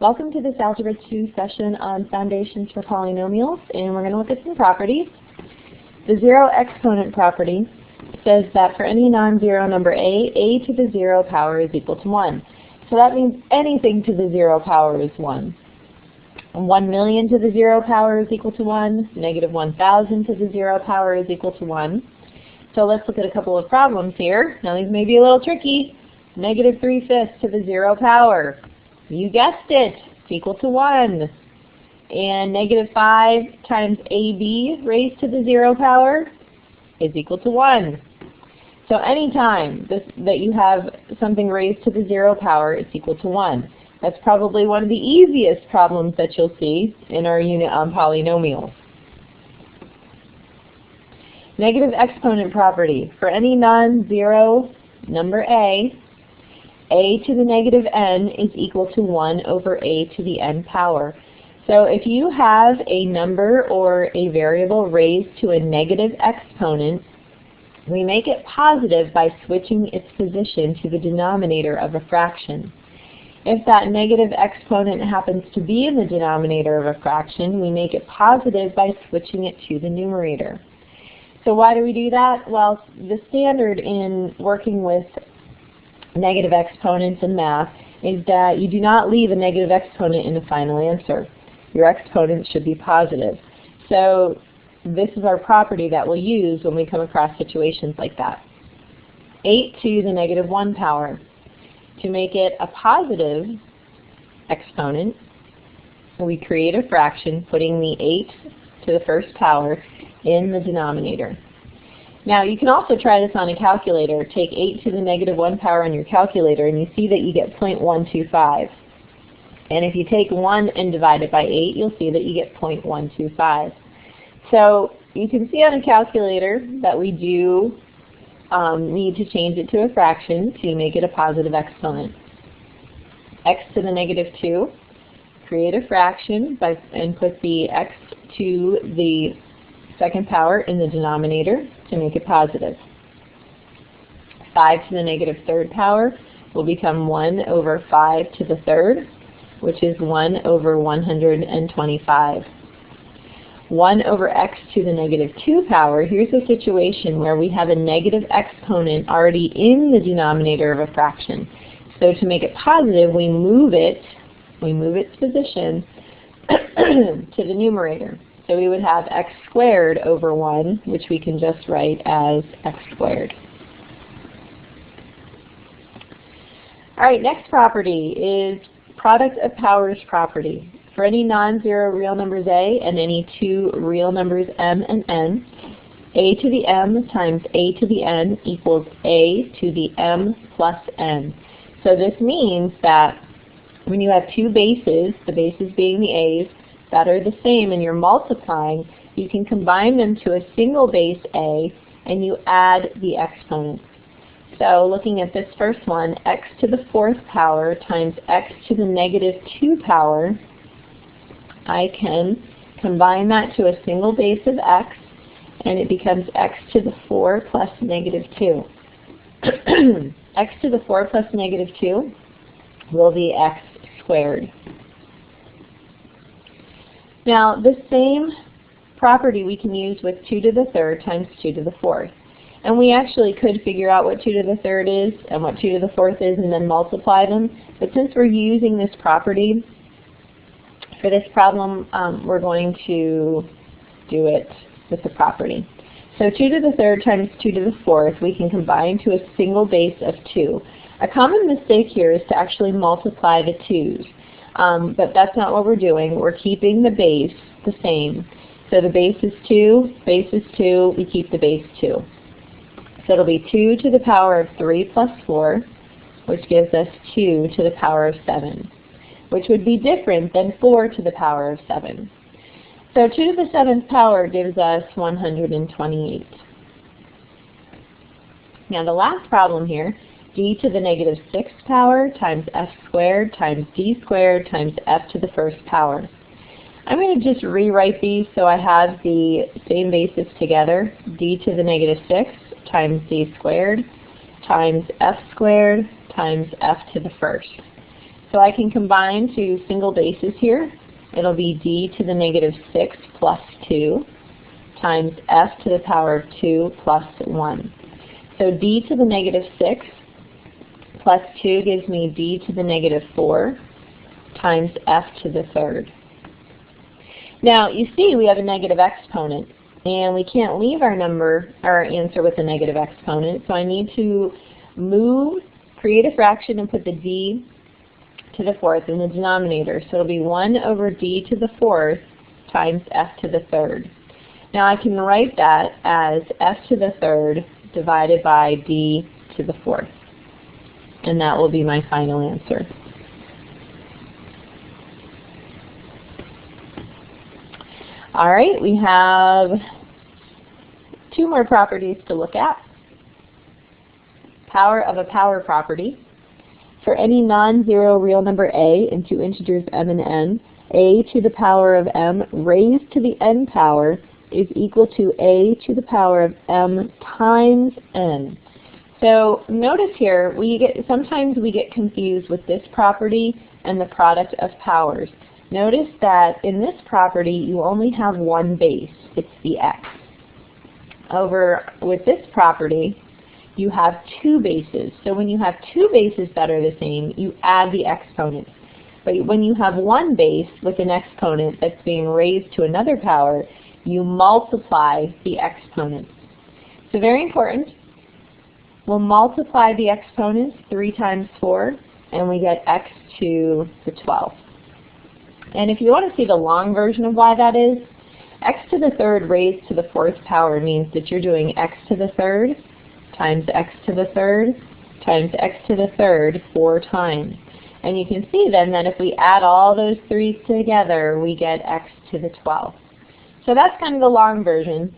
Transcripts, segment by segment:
Welcome to this Algebra 2 session on Foundations for Polynomials, and we're going to look at some properties. The zero exponent property says that for any non-zero number a to the 0 power is equal to 1. So that means anything to the 0 power is 1. 1,000,000 to the 0 power is equal to 1. Negative 1,000 to the 0 power is equal to 1. So let's look at a couple of problems here. Now these may be a little tricky. Negative 3/5 to the 0 power. You guessed it, it's equal to 1. And negative 5 times AB raised to the 0 power is equal to 1. So anytime that you have something raised to the 0 power, it's equal to 1. That's probably one of the easiest problems that you'll see in our unit on polynomials. Negative exponent property. For any non-zero number a to the negative n is equal to 1 over a to the n power. So if you have a number or a variable raised to a negative exponent, we make it positive by switching its position to the denominator of a fraction. If that negative exponent happens to be in the denominator of a fraction, we make it positive by switching it to the numerator. So why do we do that? Well, the standard in working with negative exponents in math is that you do not leave a negative exponent in the final answer. Your exponent should be positive. So this is our property that we'll use when we come across situations like that. 8 to the negative 1 power. To make it a positive exponent, we create a fraction putting the 8 to the first power in the denominator. Now you can also try this on a calculator. Take 8 to the negative 1 power on your calculator and you see that you get 0.125. And if you take 1 and divide it by 8, you'll see that you get 0.125. So you can see on a calculator that we do need to change it to a fraction to make it a positive exponent. X to the negative 2, create a fraction and put the x to the second power in the denominator to make it positive. 5 to the negative third power will become 1 over 5 to the third, which is 1 over 125. 1 over x to the negative 2 power, here's a situation where we have a negative exponent already in the denominator of a fraction. So to make it positive, we move its position to the numerator. So we would have x squared over 1, which we can just write as x squared. All right, next property is product of powers property. For any non-zero real numbers a and any two real numbers m and n, a to the m times a to the n equals a to the m plus n. So this means that when you have two bases, the bases being the a's, that are the same and you're multiplying, you can combine them to a single base a and you add the exponents. So looking at this first one, x to the 4th power times x to the negative 2 power, I can combine that to a single base of x and it becomes x to the 4 plus negative 2. X to the 4 plus negative 2 will be x squared. Now the same property we can use with 2 to the 3rd times 2 to the 4th. And we actually could figure out what 2 to the 3rd is and what 2 to the 4th is and then multiply them. But since we're using this property for this problem, we're going to do it with the property. So 2 to the 3rd times 2 to the 4th, we can combine to a single base of 2. A common mistake here is to actually multiply the 2's. But that's not what we're doing. We're keeping the base the same. So the base is 2, we keep the base 2. So it'll be 2 to the power of 3 plus 4, which gives us 2 to the power of 7, which would be different than 4 to the power of 7. So 2 to the 7th power gives us 128. Now the last problem here, d to the negative 6th power times f squared times d squared times f to the 1st power. I'm going to just rewrite these so I have the same basis together. D to the negative 6 times d squared times f squared times f to the 1st. So I can combine two single bases here. It'll be d to the negative 6 plus 2 times f to the power of 2 plus 1. So d to the negative 6 plus 2 gives me d to the negative 4 times f to the third. Now you see we have a negative exponent, and we can't leave our answer with a negative exponent, so I need to create a fraction and put the d to the fourth in the denominator. So it'll be 1 over d to the fourth times f to the third. Now I can write that as f to the third divided by d to the fourth. And that will be my final answer. All right, we have two more properties to look at. Power of a power property. For any non-zero real number a and two integers m and n, a to the power of m raised to the n power is equal to a to the power of m times n. So notice here, sometimes we get confused with this property and the product of powers. Notice that in this property you only have one base, it's the x. With this property, you have two bases. So when you have two bases that are the same, you add the exponents. But when you have one base with an exponent that's being raised to another power, you multiply the exponents. So very important. We'll multiply the exponents 3 times 4, and we get x to the 12th. And if you want to see the long version of why that is, x to the third raised to the fourth power means that you're doing x to the third times x to the third times x to the third 4 times. And you can see then that if we add all those 3's together, we get x to the 12th. So that's kind of the long version.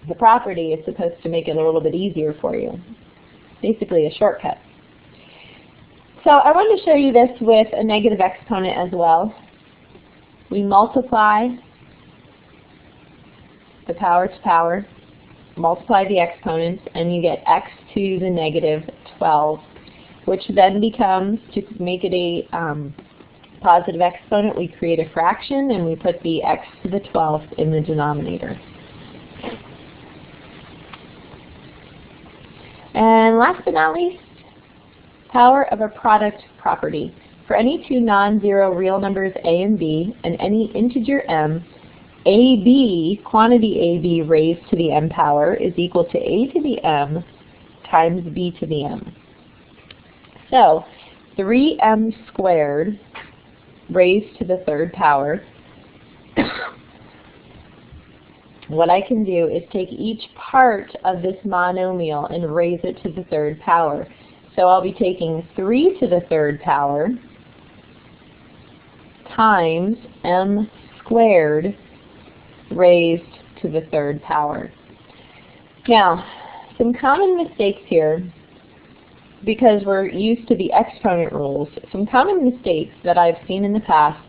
The property is supposed to make it a little bit easier for you. Basically a shortcut. So I want to show you this with a negative exponent as well. We multiply the power to power, multiply the exponents, and you get x to the negative 12, which then becomes, to make it a positive exponent, we create a fraction and we put the x to the 12th in the denominator. And last but not least, power of a product property. For any two non-zero real numbers a and b and any integer m, ab, quantity ab raised to the m power is equal to a to the m times b to the m. So 3m squared raised to the third power, what I can do is take each part of this monomial and raise it to the third power. So I'll be taking 3 to the third power times m squared raised to the third power. Now, some common mistakes here, because we're used to the exponent rules, some common mistakes that I've seen in the past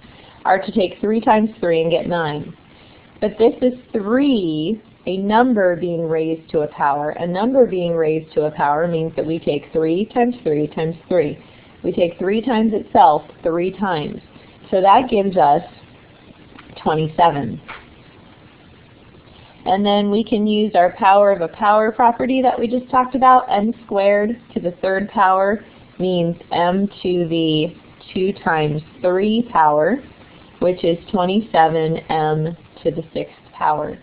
are to take 3 times 3 and get 9. But this is 3, a number being raised to a power. A number being raised to a power means that we take 3 times 3 times 3. We take 3 times itself 3 times. So that gives us 27. And then we can use our power of a power property that we just talked about. M squared to the third power means m to the 2 times 3 power, which is 27m to the 6th power.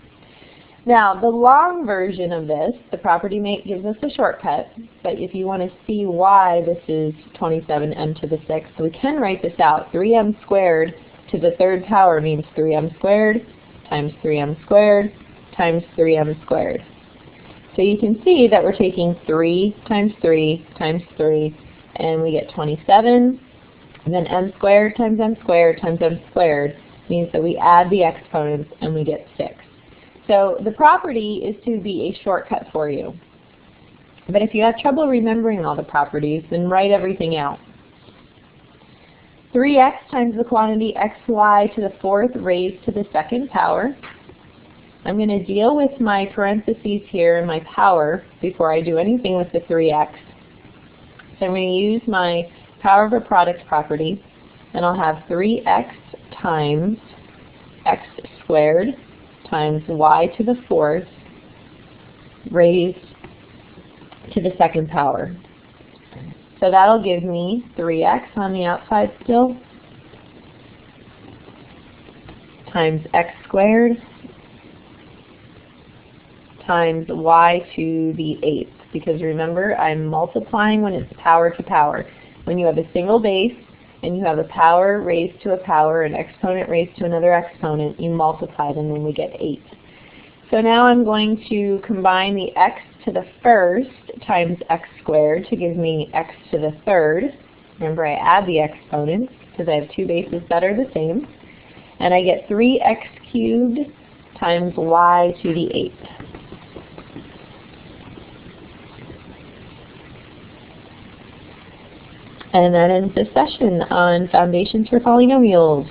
Now, the long version of this, the property gives us a shortcut, but if you want to see why this is 27m to the 6th, we can write this out. 3m squared to the third power means 3m squared times 3m squared times 3m squared. So you can see that we're taking 3 times 3 times 3, and we get 27, and then m squared times m squared times m squared means that we add the exponents and we get 6. So the property is to be a shortcut for you. But if you have trouble remembering all the properties, then write everything out. 3x times the quantity xy to the fourth raised to the second power. I'm going to deal with my parentheses here and my power before I do anything with the 3x. So I'm going to use my power of a product property. then I'll have 3x times x squared times y to the 4th raised to the 2nd power. So that'll give me 3x on the outside still times x squared times y to the 8th. Because remember, I'm multiplying when it's power to power. When you have a single base and you have a power raised to a power, an exponent raised to another exponent, you multiply them and we get 8. So now I'm going to combine the x to the 1st times x squared to give me x to the 3rd. Remember, I add the exponents because I have two bases that are the same. And I get 3x cubed times y to the 8th. And that ends this session on Foundations for Polynomials.